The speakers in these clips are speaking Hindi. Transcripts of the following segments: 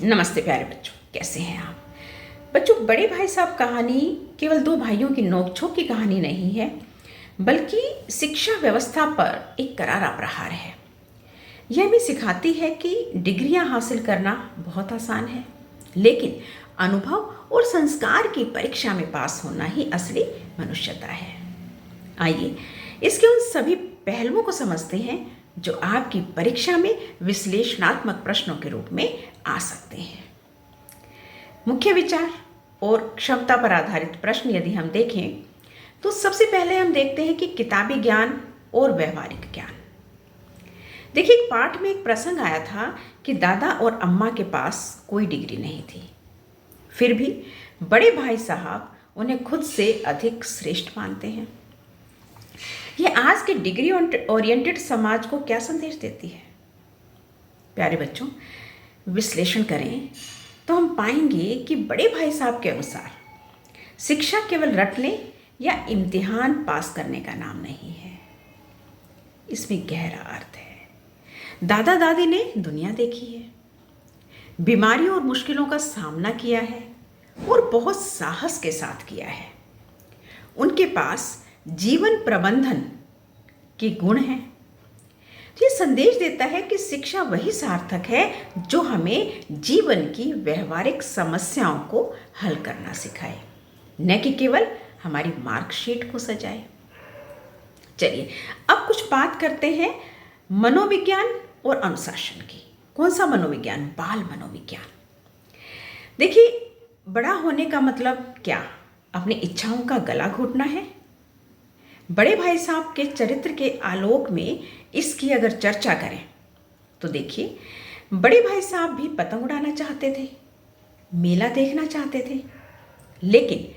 नमस्ते प्यारे बच्चों, कैसे हैं आप बच्चों। बड़े भाई साहब कहानी केवल दो भाइयों की नोकझोंक की कहानी नहीं है, बल्कि शिक्षा व्यवस्था पर एक करारा प्रहार है। यह हमें सिखाती है कि डिग्रियां हासिल करना बहुत आसान है, लेकिन अनुभव और संस्कार की परीक्षा में पास होना ही असली मनुष्यता है। आइए इसके उन सभी पहलुओं को समझते हैं जो आपकी परीक्षा में विश्लेषणात्मक प्रश्नों के रूप में आ सकते हैं। मुख्य विचार और क्षमता पर आधारित प्रश्न यदि हम देखें तो सबसे पहले हम देखते हैं कि किताबी ज्ञान और व्यवहारिक ज्ञान। देखिए, एक पाठ में एक प्रसंग आया था कि दादा और अम्मा के पास कोई डिग्री नहीं थी, फिर भी बड़े भाई साहब उन्हें खुद से अधिक श्रेष्ठ मानते हैं। यह आज के डिग्री ओरिएंटेड समाज को क्या संदेश देती है? प्यारे बच्चों, विश्लेषण करें तो हम पाएंगे कि बड़े भाई साहब के अनुसार शिक्षा केवल रटने या इम्तिहान पास करने का नाम नहीं है। इसमें गहरा अर्थ है। दादा दादी ने दुनिया देखी है, बीमारियों और मुश्किलों का सामना किया है और बहुत साहस के साथ किया है। उनके पास जीवन प्रबंधन के गुण हैं। ये संदेश देता है कि शिक्षा वही सार्थक है जो हमें जीवन की व्यवहारिक समस्याओं को हल करना सिखाए, न कि केवल हमारी मार्कशीट को सजाए। चलिए अब कुछ बात करते हैं मनोविज्ञान और अनुशासन की। कौन सा मनोविज्ञान? बाल मनोविज्ञान। देखिए, बड़ा होने का मतलब क्या? अपनी इच्छाओं का गला घोटना है? बड़े भाई साहब के चरित्र के आलोक में इसकी अगर चर्चा करें तो देखिए, बड़े भाई साहब भी पतंग उड़ाना चाहते थे, मेला देखना चाहते थे, लेकिन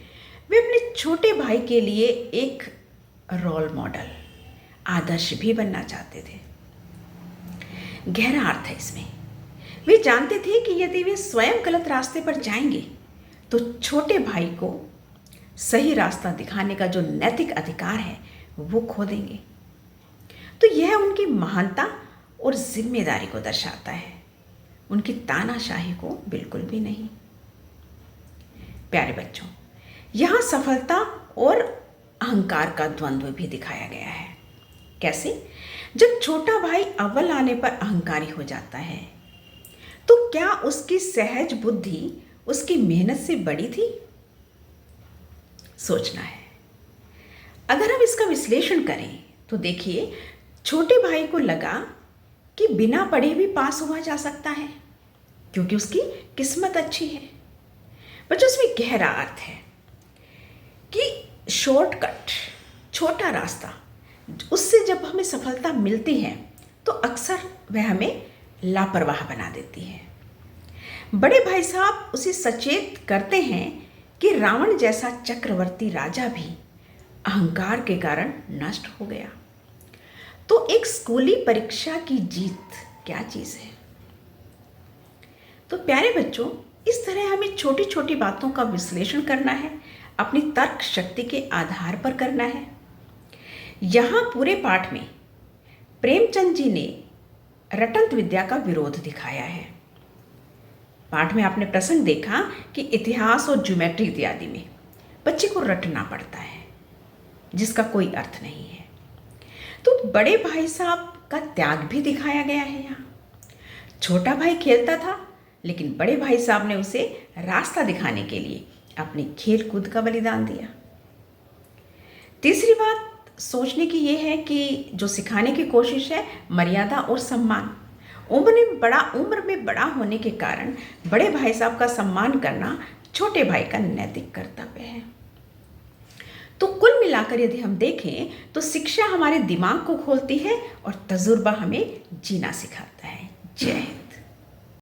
वे अपने छोटे भाई के लिए एक रोल मॉडल, आदर्श भी बनना चाहते थे। गहरा अर्थ है इसमें। वे जानते थे कि यदि वे स्वयं गलत रास्ते पर जाएंगे तो छोटे भाई को सही रास्ता दिखाने का जो नैतिक अधिकार है वो खो देंगे। तो यह उनकी महानता और जिम्मेदारी को दर्शाता है, उनकी तानाशाही को बिल्कुल भी नहीं। प्यारे बच्चों, यहाँ सफलता और अहंकार का द्वंद्व भी दिखाया गया है। कैसे? जब छोटा भाई अव्वल आने पर अहंकारी हो जाता है तो क्या उसकी सहज बुद्धि उसकी मेहनत से बड़ी थी? सोचना है। अगर हम इसका विश्लेषण करें तो देखिए, छोटे भाई को लगा कि बिना पढ़े भी पास हुआ जा सकता है क्योंकि उसकी किस्मत अच्छी है। बच्चों, इसमें गहरा अर्थ है कि शॉर्टकट, छोटा रास्ता, उससे जब हमें सफलता मिलती है तो अक्सर वह हमें लापरवाह बना देती है। बड़े भाई साहब उसे सचेत करते हैं कि रावण जैसा चक्रवर्ती राजा भी अहंकार के कारण नष्ट हो गया। तो एक स्कूली परीक्षा की जीत क्या चीज है? तो प्यारे बच्चों, इस तरह हमें छोटी छोटी बातों का विश्लेषण करना है, अपनी तर्क शक्ति के आधार पर करना है। यहाँ पूरे पाठ में प्रेमचंद जी ने रटंत विद्या का विरोध दिखाया है। पाठ में आपने प्रसंग देखा कि इतिहास और ज्योमेट्री इत्यादि में बच्चे को रटना पड़ता है जिसका कोई अर्थ नहीं है। तो बड़े भाई साहब का त्याग भी दिखाया गया है। यहाँ छोटा भाई खेलता था, लेकिन बड़े भाई साहब ने उसे रास्ता दिखाने के लिए अपनी खेल कूद का बलिदान दिया। तीसरी बात सोचने की यह है कि जो सिखाने की कोशिश है मर्यादा और सम्मान। उम्र में बड़ा होने के कारण बड़े भाई साहब का सम्मान करना छोटे भाई का नैतिक कर्तव्य है। तो कुल मिलाकर यदि हम देखें तो शिक्षा हमारे दिमाग को खोलती है और तजुर्बा हमें जीना सिखाता है। जय हिंद।